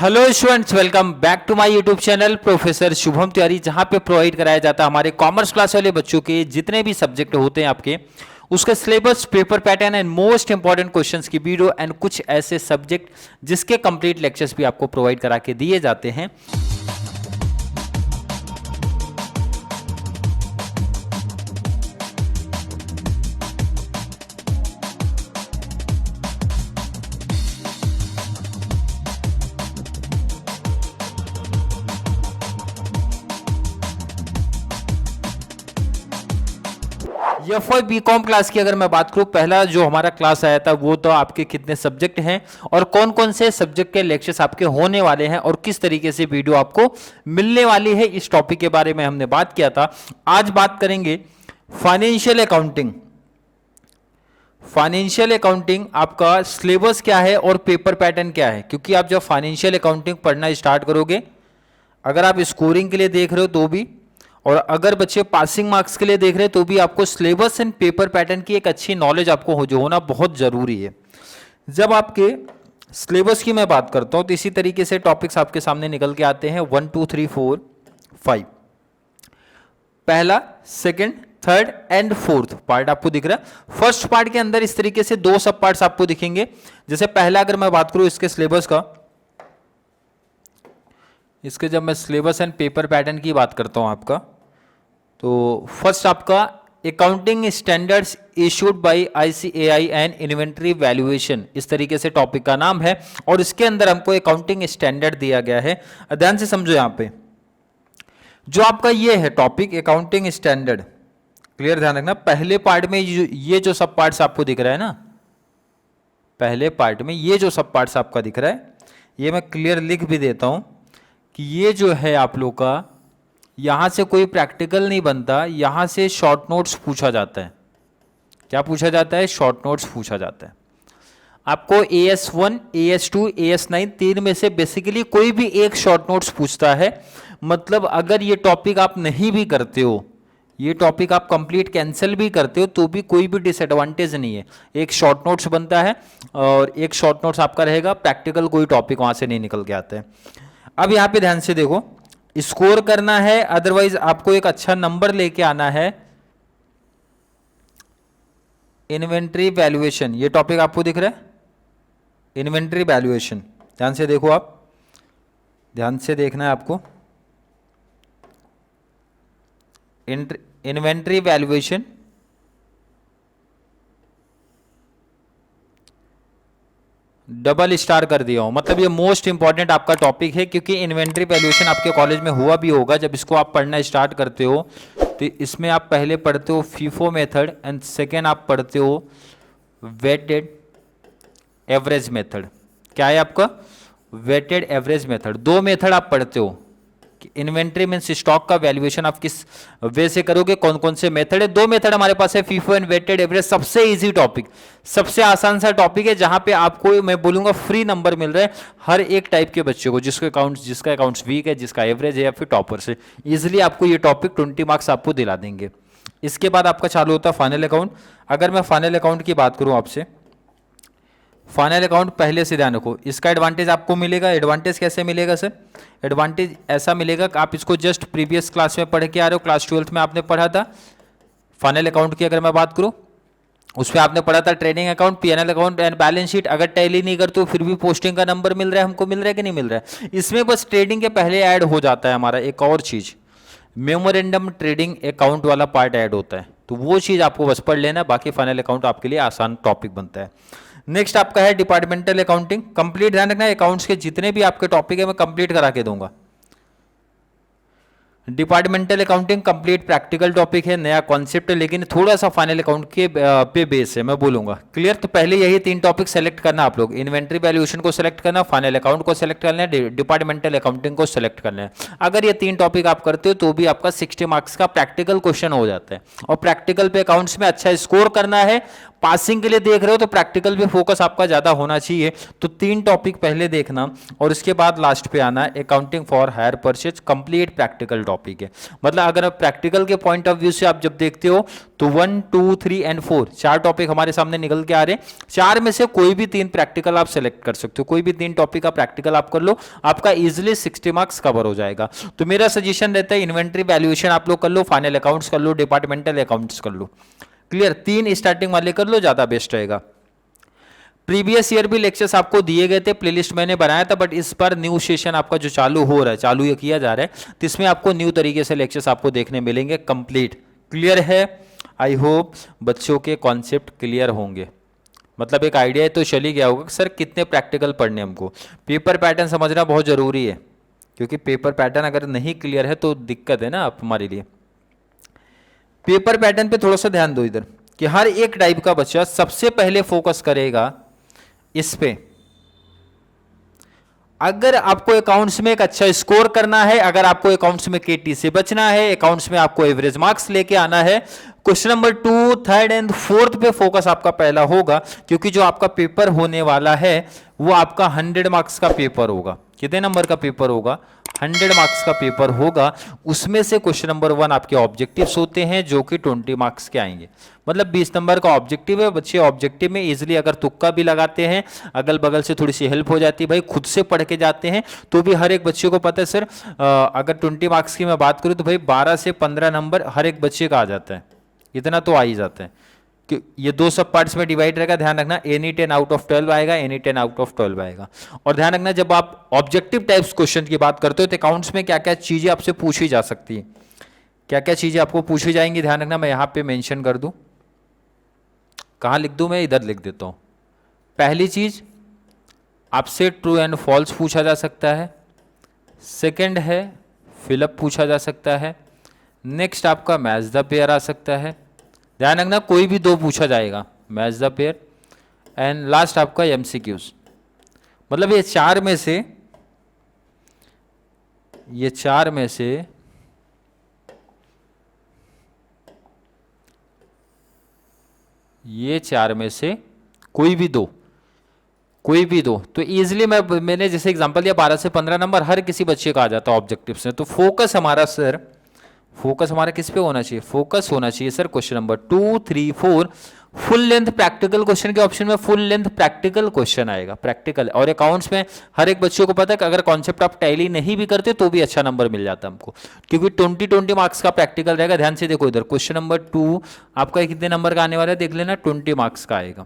Hello students, welcome back to my YouTube channel professor Shubham Tiwari, जहां पे provide कराया जाता है हमारे कॉमर्स क्लास वाले बच्चों के जितने भी सब्जेक्ट होते हैं आपके उसके syllabus, paper pattern and most important questions की वीडियो एंड कुछ ऐसे सब्जेक्ट जिसके कंप्लीट लेक्चर्स भी आपको प्रोवाइड करा के दिए जाते हैं। F4 बीकॉम क्लास की अगर मैं बात करूं, पहला जो हमारा क्लास आया था वो तो आपके कितने सब्जेक्ट हैं और कौन कौन से सब्जेक्ट के लेक्चर्स आपके होने वाले हैं और किस तरीके से वीडियो आपको मिलने वाली है, इस टॉपिक के बारे में हमने बात किया था। आज बात करेंगे फाइनेंशियल अकाउंटिंग। फाइनेंशियल अकाउंटिंग आपका सिलेबस क्या है और पेपर पैटर्न क्या है, क्योंकि आप जब फाइनेंशियल अकाउंटिंग पढ़ना स्टार्ट करोगे, अगर आप स्कोरिंग के लिए देख रहे हो तो भी, और अगर बच्चे पासिंग मार्क्स के लिए देख रहे हैं तो भी आपको सिलेबस एंड पेपर पैटर्न की एक अच्छी नॉलेज आपको जो होना बहुत जरूरी है। जब आपके सिलेबस की मैं बात करता हूं तो इसी तरीके से टॉपिक्स आपके सामने निकल के आते हैं 1 2 3 4 5। पहला, second, third and fourth part आपको दिख रहा है। फर्स्ट पार्ट के अंदर इस तरीके से दो सब पार्ट्स आपको दिखेंगे। जैसे पहला अगर मैं बात करूं इसके सिलेबस का, इसके जब मैं सिलेबस एंड पेपर पैटर्न की बात करता हूं आपका, तो फर्स्ट आपका accounting standards issued by ICAI and inventory valuation, इस तरीके से टॉपिक का नाम है और इसके अंदर हमको अकाउंटिंग स्टैंडर्ड दिया गया है। ध्यान से समझो, यहां पे जो आपका ये है टॉपिक अकाउंटिंग स्टैंडर्ड, क्लियर ध्यान रखना। पहले पार्ट में ये जो सब पार्ट्स आपको दिख रहा है ना, पहले पार्ट में ये जो सब पार्ट्स आपका दिख रहा है, ये मैं क्लियर लिख भी देता हूं कि ये जो है आप लोग का, यहां से कोई प्रैक्टिकल नहीं बनता, यहां से शॉर्ट नोट्स पूछा जाता है। क्या पूछा जाता है? शॉर्ट नोट्स पूछा जाता है। आपको AS1, AS2, AS9 तीन में से बेसिकली कोई भी एक शॉर्ट नोट्स पूछता है। मतलब अगर ये टॉपिक आप नहीं भी करते हो, ये टॉपिक आप कंप्लीट कैंसिल भी करते हो तो भी कोई भी डिसएडवांटेज नहीं है। एक शॉर्ट नोट्स बनता है और एक शॉर्ट नोट्स आपका रहेगा, प्रैक्टिकल कोई टॉपिक वहां से नहीं निकल के आता है। अब यहां पे ध्यान से देखो, स्कोर करना है, अदरवाइज आपको एक अच्छा नंबर लेके आना है। इन्वेंट्री वैल्यूएशन, ये टॉपिक आपको दिख रहा है, इन्वेंट्री वैल्यूएशन। ध्यान से देखो, आप ध्यान से देखना है आपको। इन्वेंट्री वैल्यूएशन डबल स्टार कर दिया हूं, मतलब ये मोस्ट इंपॉर्टेंट आपका टॉपिक है, क्योंकि इन्वेंट्री वैल्यूएशन आपके कॉलेज में हुआ भी होगा। जब इसको आप पढ़ना स्टार्ट करते हो तो इसमें आप पहले पढ़ते हो फीफो मेथड एंड सेकेंड आप पढ़ते हो वेटेड एवरेज मेथड। क्या है आपका? Weighted average method. दो मेथड आप पढ़ते हो। इन्वेंट्री मींस स्टॉक का वैल्यूएशन आप किस वे से करोगे, कौन कौन से मेथड है? दो मेथड हमारे पास है, फीफो एंड वेटेड एवरेज। सबसे इजी टॉपिक, सबसे आसान सा टॉपिक है, जहां पे आपको मैं बोलूंगा फ्री नंबर मिल रहे हैं हर एक टाइप के बच्चे को, जिसका अकाउंट्स वीक है, जिसका एवरेज है या फिर टॉपर से। इजिली आपको ये टॉपिक 20 मार्क्स आपको दिला देंगे। इसके बाद आपका चालू होता है फाइनल अकाउंट। अगर मैं फाइनल अकाउंट की बात करूं आपसे, फाइनल अकाउंट पहले से ध्यान रखो, इसका एडवांटेज आपको मिलेगा। एडवांटेज कैसे मिलेगा सर? एडवांटेज ऐसा मिलेगा कि आप इसको जस्ट प्रीवियस क्लास में पढ़ के आ रहे हो, क्लास 12th में आपने पढ़ा था फाइनल अकाउंट की। अगर मैं बात करूं उसमें आपने पढ़ा था trading account, PNL account and balance sheet. अगर टैली नहीं करते हो फिर भी पोस्टिंग का नंबर मिल रहा है, हमको मिल रहा है कि नहीं मिल रहा है? इसमें बस ट्रेडिंग के पहले ऐड हो जाता है हमारा एक और चीज, मेमोरेंडम ट्रेडिंग अकाउंट वाला पार्ट ऐड होता है, तो वो चीज आपको बस पढ़ लेना, बाकी फाइनल अकाउंट आपके लिए आसान टॉपिक बनता है। नेक्स्ट आपका है डिपार्टमेंटल अकाउंटिंग। कंप्लीट ध्यान रखना है, अकाउंट्स के जितने भी आपके टॉपिक है मैं कंप्लीट करा के दूंगा। Departmental accounting complete practical topic है, नया कॉन्सेप्ट है, लेकिन थोड़ा सा फाइनल अकाउंट के पे बेस है मैं बोलूंगा। क्लियर? तो पहले यही तीन टॉपिक सेलेक्ट करना आप लोग, इन्वेंट्री वैल्यूएशन को सेलेक्ट करना, फाइनल अकाउंट को सेलेक्ट करना है, डिपार्टमेंटल अकाउंटिंग को सेलेक्ट करना है। अगर ये तीन टॉपिक आप करते हो तो भी आपका 60 मार्क्स का प्रैक्टिकल क्वेश्चन हो जाता है। और प्रैक्टिकल पे अकाउंट्स में अच्छा स्कोर करना है, पासिंग के लिए देख रहे हो तो प्रैक्टिकल पे फोकस आपका ज्यादा होना चाहिए। तो 3 टॉपिक पहले देखना और उसके बाद लास्ट पे आना है accounting for hire purchase, complete practical topic है। मतलब अगर प्रैक्टिकल के पॉइंट ऑफ व्यू से आप जब देखते हो तो 1, 2, 3 एंड 4 4 टॉपिक हमारे सामने निकल के आ रहे हैं। 4 में से कोई भी 3 प्रैक्टिकल आप सेलेक्ट कर सकते हो, कोई भी 3 टॉपिक का प्रैक्टिकल आप कर लो, आपका इजिली 60 मार्क्स कवर हो जाएगा। तो मेरा सजेशन रहता है इन्वेंट्री वैल्यूएशन आप लोग कर लो, फाइनल अकाउंट्स कर लो, डिपार्टमेंटल अकाउंट्स कर लो। क्लियर, 3 स्टार्टिंग वाले कर लो, ज्यादा बेस्ट रहेगा। प्रीवियस ईयर भी लेक्चर्स आपको दिए गए थे, प्लेलिस्ट मैंने बनाया था, बट इस बार न्यू सेशन आपका जो चालू हो रहा है, चालू ये किया जा रहा है, तो इसमें आपको न्यू तरीके से लेक्चर्स आपको देखने मिलेंगे कंप्लीट। क्लियर है? आई होप बच्चों के कॉन्सेप्ट क्लियर होंगे, मतलब एक आइडिया तो चल ही गया होगा सर कितने प्रैक्टिकल पढ़ने हमको। पेपर पैटर्न समझना बहुत जरूरी है, क्योंकि पेपर पैटर्न अगर नहीं क्लियर है तो दिक्कत है ना आप हमारे लिए। पेपर पैटर्न पे थोड़ा सा ध्यान दो इधर, कि हर एक टाइप का बच्चा सबसे पहले फोकस करेगा इस पे। अगर आपको अकाउंट्स में एक अच्छा स्कोर करना है, अगर आपको अकाउंट्स में केटी से बचना है, अकाउंट्स में आपको एवरेज मार्क्स लेके आना है, क्वेश्चन नंबर 2, 3 एंड 4 पे फोकस आपका पहला होगा, क्योंकि जो आपका पेपर होने वाला है वो आपका 100 मार्क्स का पेपर होगा। कितने नंबर का पेपर होगा? 100 मार्क्स का पेपर होगा। उसमें से क्वेश्चन नंबर 1 आपके ऑब्जेक्टिव्स होते हैं जो कि 20 मार्क्स के आएंगे, मतलब 20 नंबर का ऑब्जेक्टिव है। बच्चे ऑब्जेक्टिव में इजीली अगर तुक्का भी लगाते हैं, अगल बगल से थोड़ी सी हेल्प हो जाती है, भाई खुद से पढ़ के जाते हैं तो भी हर एक बच्चे को पता है सर, अगर 20 मार्क्स की मैं बात करूं तो भाई 12 से 15 नंबर हर एक बच्चे का आ जाता है, इतना तो आ ही जाता है। कि ये 2 सब पार्ट्स में डिवाइड रहेगा, ध्यान रखना। एनी 10 आउट ऑफ 12 आएगा, एनी 10 आउट ऑफ 12 आएगा। और ध्यान रखना जब आप ऑब्जेक्टिव टाइप्स क्वेश्चन की बात करते हो तो अकाउंट्स में क्या क्या चीजें आपसे पूछी जा सकती है, क्या क्या चीजें आपको पूछी जाएंगी, ध्यान रखना। मैं यहां पे मेंशन कर दूं, कहां लिख दूं? मैं इधर लिख देता हूं। पहली चीज आपसे ट्रू एंड फॉल्स पूछा जा सकता है। सेकंड है फिलअप पूछा जा सकता है। नेक्स्ट आपका मैच द पेयर आ सकता है, ध्यान रखना कोई भी 2 पूछा जाएगा, match the pair. And last आपका एमसीक्यूज। मतलब ये 4 में से ये 4 में से कोई भी दो तो इजीली मैंने जैसे एग्जांपल दिया 12 से 15 नंबर हर किसी बच्चे का आ जाता है ऑब्जेक्टिव से। तो फोकस हमारा किस पे होना चाहिए? फोकस होना चाहिए sir question number 2, 3, 4 full length practical question के ऑप्शन में फुल लेंथ प्रैक्टिकल क्वेश्चन आएगा, प्रैक्टिकल। और अकाउंट्स में हर एक बच्चे को पता है कि अगर कॉन्सेप्ट आप टैली नहीं भी करते तो भी अच्छा नंबर मिल जाता है हमको, क्योंकि 20 मार्क्स का प्रैक्टिकल रहेगा। ध्यान से देखो इधर, क्वेश्चन नंबर 2 आपका कितने नंबर का आने वाला है देख लेना, 20 मार्क्स का आएगा।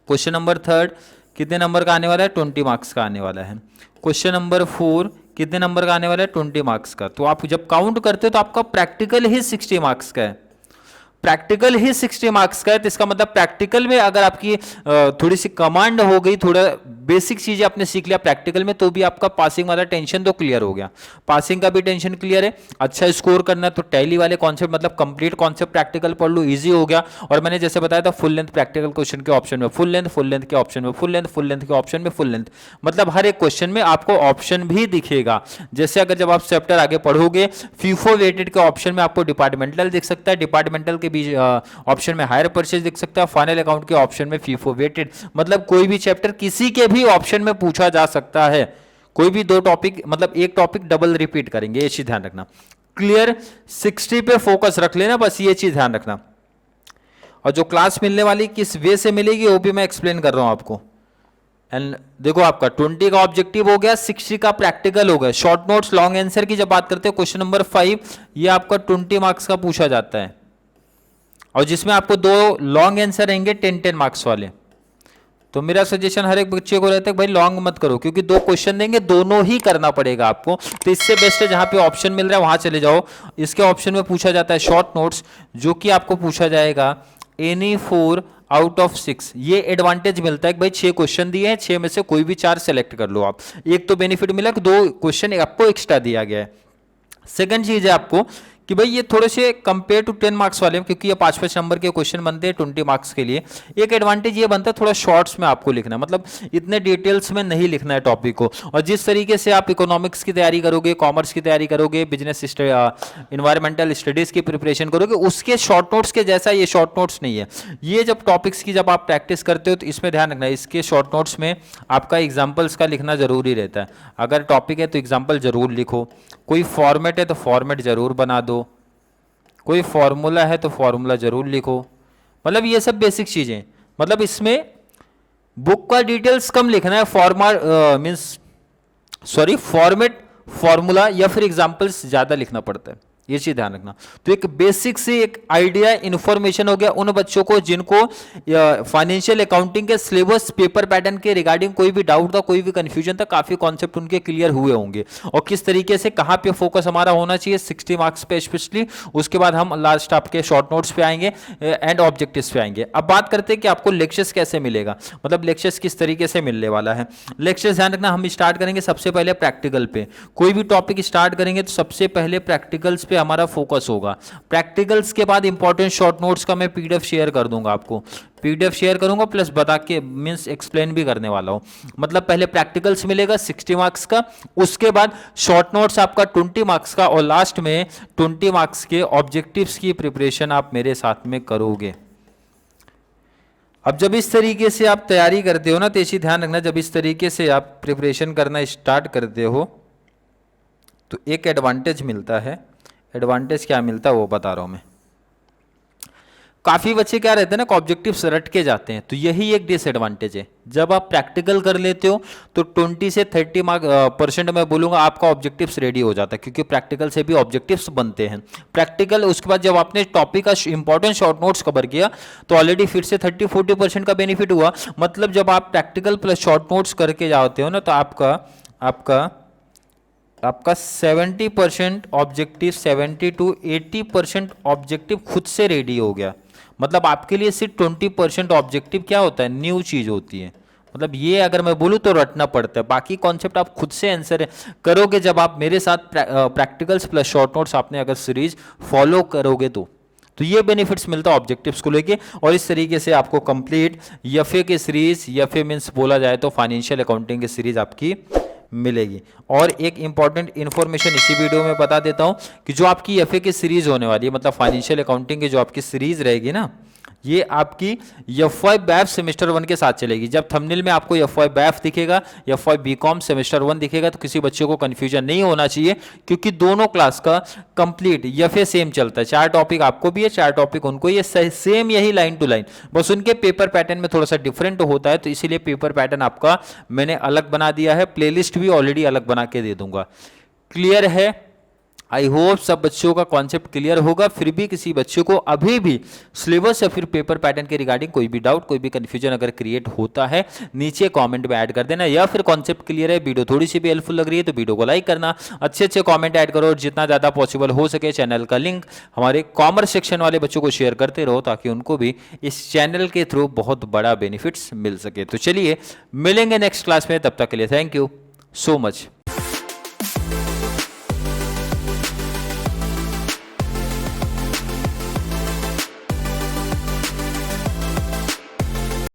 क्वेश्चन नंबर 3 कितने नंबर का आने वाला है? 20 मार्क्स का आने वाला है। क्वेश्चन नंबर 4 कितने नंबर का आने वाला है? 20 मार्क्स का। तो आप जब काउंट करते हो तो आपका प्रैक्टिकल ही 60 मार्क्स का है, प्रैक्टिकल ही 60 मार्क्स का है। तो इसका मतलब प्रैक्टिकल में अगर आपकी थोड़ी सी कमांड हो गई, थोड़ा बेसिक चीजें आपने सीख लिया प्रैक्टिकल में, तो भी आपका पासिंग वाला टेंशन तो क्लियर हो गया, पासिंग का भी टेंशन क्लियर है। अच्छा स्कोर करना तो टैली वाले कॉन्सेप्ट मतलब कंप्लीट कॉन्सेप्ट प्रैक्टिकल पढ़ लो, इजी हो गया। और मैंने जैसे बताया था फुल लेंथ प्रैक्टिकल क्वेश्चन के ऑप्शन में फुल लेंथ के ऑप्शन में फुल लेंथ के ऑप्शन में फुल लेंथ, मतलब हर एक क्वेश्चन में आपको ऑप्शन भी दिखेगा। जैसे अगर जब आप चैप्टर आगे पढ़ोगे, फीफो वेटेड के ऑप्शन में आपको डिपार्टमेंटल दिख सकता है, डिपार्टमेंटल के बीच ऑप्शन में हायर परचेज दिख सकता है, फाइनल अकाउंट के ऑप्शन में फीफो वेटेड। मतलब कोई भी चैप्टर किसी के भी ऑप्शन में पूछा जा सकता है, कोई भी 2 टॉपिक, मतलब एक टॉपिक डबल रिपीट करेंगे, ये चीज ध्यान रखना। क्लियर? 60 पे फोकस रख लेना, बस ये चीज ध्यान रखना। और जो क्लास मिलने वाली किस वे से मिलेगी वो भी मैं एक्सप्लेन कर रहा हूं आपको। एंड देखो आपका 20 का ऑब्जेक्टिव हो गया, 60 का प्रैक्टिकल हो गया। शॉर्ट नोट्स लॉन्ग आंसर की जब बात करते हैं, क्वेश्चन नंबर 5 ये आपका 20 मार्क्स का पूछा जाता है, और जिसमें आपको 2 लॉन्ग आंसर रहेंगे 10 मार्क्स वाले। तो मेरा सजेशन हर एक बच्चे को रहता है भाई लॉन्ग मत करो, क्योंकि 2 क्वेश्चन देंगे, दोनों ही करना पड़ेगा आपको। तो इससे बेस्ट है जहां पे ऑप्शन मिल रहा है वहां चले जाओ। इसके ऑप्शन में पूछा जाता है शॉर्ट नोट्स, जो कि आपको पूछा जाएगा एनी 4 आउट ऑफ 6। ये एडवांटेज मिलता है कि भाई 6 क्वेश्चन दिए हैं, 6 में से कोई भी 4 सेलेक्ट कर लो आप। एक तो बेनिफिट मिला कि 2 क्वेश्चन आपको एक्स्ट्रा दिया गया है। सेकंड चीज है आपको कि भाई ये थोड़े से कंपेयर टू 10 मार्क्स वाले, क्योंकि ये 5-5 नंबर के क्वेश्चन बनते हैं 20 मार्क्स के लिए। एक एडवांटेज ये बनता है थोड़ा शॉर्ट्स में आपको लिखना है, मतलब इतने डिटेल्स में नहीं लिखना है टॉपिक को। और जिस तरीके से आप इकोनॉमिक्स की तैयारी करोगे, कॉमर्स की तैयारी करोगे, बिजनेस इन्वायरमेंटल स्टडीज की प्रिपरेशन करोगे, उसके शॉर्ट नोट्स के जैसा ये शॉर्ट नोट्स नहीं है। ये जब टॉपिक्स की जब आप प्रैक्टिस करते हो तो इसमें ध्यान रखना है, इसके शॉर्ट नोट्स में आपका एग्जाम्पल्स का लिखना जरूरी रहता है। अगर टॉपिक है तो एग्जाम्पल जरूर लिखो, कोई फॉर्मेट है तो फॉर्मेट जरूर बना दो, कोई फॉर्मूला है तो फॉर्मूला जरूर लिखो। मतलब ये सब बेसिक चीजें, मतलब इसमें बुक का डिटेल्स कम लिखना है, फॉर्मेट, फॉर्मूला या फिर एग्जांपल्स ज्यादा लिखना पड़ता है, ये चीज ध्यान रखना। तो एक बेसिक से एक आइडिया इन्फॉर्मेशन हो गया उन बच्चों को जिनको फाइनेंशियल अकाउंटिंग के सिलेबस पेपर पैटर्न के रिगार्डिंग कोई भी डाउट था, कोई भी कंफ्यूजन था, काफी कॉन्सेप्ट उनके क्लियर हुए होंगे और किस तरीके से कहां पे फोकस हमारा होना चाहिए 60 मार्क्स पे स्पेशली। उसके बाद हम लास्ट आपके शॉर्ट नोट्स पे आएंगे एंड ऑब्जेक्टिव्स पे आएंगे। अब बात करते हैं कि आपको लेक्चर्स कैसे मिलेगा, मतलब लेक्चर्स किस तरीके से मिलने वाला है। लेक्चर्स ध्यान रखना, हम स्टार्ट करेंगे सबसे पहले प्रैक्टिकल पे। कोई भी टॉपिक स्टार्ट करेंगे तो सबसे पहले प्रैक्टिकल्स पे हमारा फोकस होगा। प्रैक्टिकल्स के बाद इंपॉर्टेंट शॉर्ट नोट्स का मैं पीडीएफ शेयर कर दूंगा आपको, पीडीएफ शेयर करूंगा प्लस बता के मींस एक्सप्लेन भी करने वाला हूं। मतलब पहले प्रैक्टिकल्स मिलेगा 60 मार्क्स का, उसके बाद शॉर्ट नोट्स आपका 20 मार्क्स का और लास्ट में 20 मार्क्स के ऑब्जेक्टिव्स की प्रिपरेशन आप मेरे साथ में करोगे। अब जब इस तरीके से आप तैयारी करते हो ना, तो इसी ध्यान रखना, जब इस तरीके से आप प्रिपरेशन करना स्टार्ट करते हो तो एक एडवांटेज मिलता है। एडवांटेज क्या मिलता है वो बता रहा हूं मैं। काफी बच्चे क्या रहते हैं ना, ऑब्जेक्टिव्स रट के जाते हैं, तो यही एक डिसएडवांटेज है। जब आप प्रैक्टिकल कर लेते हो तो 20 से 30% मैं बोलूंगा आपका ऑब्जेक्टिव्स रेडी हो जाता है, क्योंकि प्रैक्टिकल से भी ऑब्जेक्टिव्स बनते हैं। प्रैक्टिकल उसके बाद जब आपने टॉपिक का इंपॉर्टेंट शॉर्ट नोट्स कवर किया तो ऑलरेडी फिर से 30-40% का बेनिफिट हुआ। मतलब जब आप प्रैक्टिकल प्लस शॉर्ट नोट्स करके जाते हो ना, तो आपका 70% ऑब्जेक्टिव, 70 to 80% ऑब्जेक्टिव खुद से रेडी हो गया। मतलब आपके लिए सिर्फ 20% ऑब्जेक्टिव क्या होता है, न्यू चीज होती है। मतलब ये अगर मैं बोलूँ तो रटना पड़ता है, बाकी कॉन्सेप्ट आप खुद से आंसर करोगे जब आप मेरे साथ प्रैक्टिकल्स प्लस शॉर्ट नोट्स आपने अगर सीरीज फॉलो करोगे तो ये बेनिफिट्स मिलता है ऑब्जेक्टिव्स को लेके। और इस तरीके से आपको कंप्लीट एफए की सीरीज, एफए मींस बोला जाए तो फाइनेंशियल अकाउंटिंग की सीरीज आपकी मिलेगी। और एक इंपॉर्टेंट इन्फॉर्मेशन इसी वीडियो में बता देता हूं कि जो आपकी एफए की सीरीज होने वाली है, मतलब फाइनेंशियल अकाउंटिंग की जो आपकी सीरीज रहेगी ना, ये आपकी एफवाई बैफ सेमेस्टर 1 के साथ चलेगी। जब थंबनेल में आपको एफवाई बैफ दिखेगा, एफवाई बीकॉम सेमेस्टर 1 दिखेगा, तो किसी बच्चे को कंफ्यूजन नहीं होना चाहिए, क्योंकि दोनों क्लास का कंप्लीट एफए सेम चलता है। 4 टॉपिक आपको भी है, 4 टॉपिक उनको, ये सेम यही लाइन टू लाइन, बस उनके पेपर पैटर्न में थोड़ा सा डिफरेंट होता है, तो इसीलिए पेपर पैटर्न आपका मैंने अलग बना दिया है। प्लेलिस्ट भी ऑलरेडी अलग बना के दे दूंगा। क्लियर है? आई होप सब बच्चों का कॉन्सेप्ट क्लियर होगा। फिर भी किसी बच्चे को अभी भी सिलेबस या फिर पेपर पैटर्न के रिगार्डिंग कोई भी डाउट, कोई भी कंफ्यूजन अगर क्रिएट होता है, नीचे कमेंट में ऐड कर देना। या फिर कॉन्सेप्ट क्लियर है, वीडियो थोड़ी सी भी हेल्पफुल लग रही है तो वीडियो को लाइक करना, अच्छे कमेंट ऐड करो, और जितना ज़्यादा पॉसिबल हो सके चैनल का लिंक हमारे कॉमर्स सेक्शन वाले बच्चों को शेयर करते रहो, ताकि उनको भी इस चैनल के थ्रू बहुत बड़ा बेनिफिट्स मिल सके। तो चलिए मिलेंगे नेक्स्ट क्लास में, तब तक के लिए थैंक यू सो मच।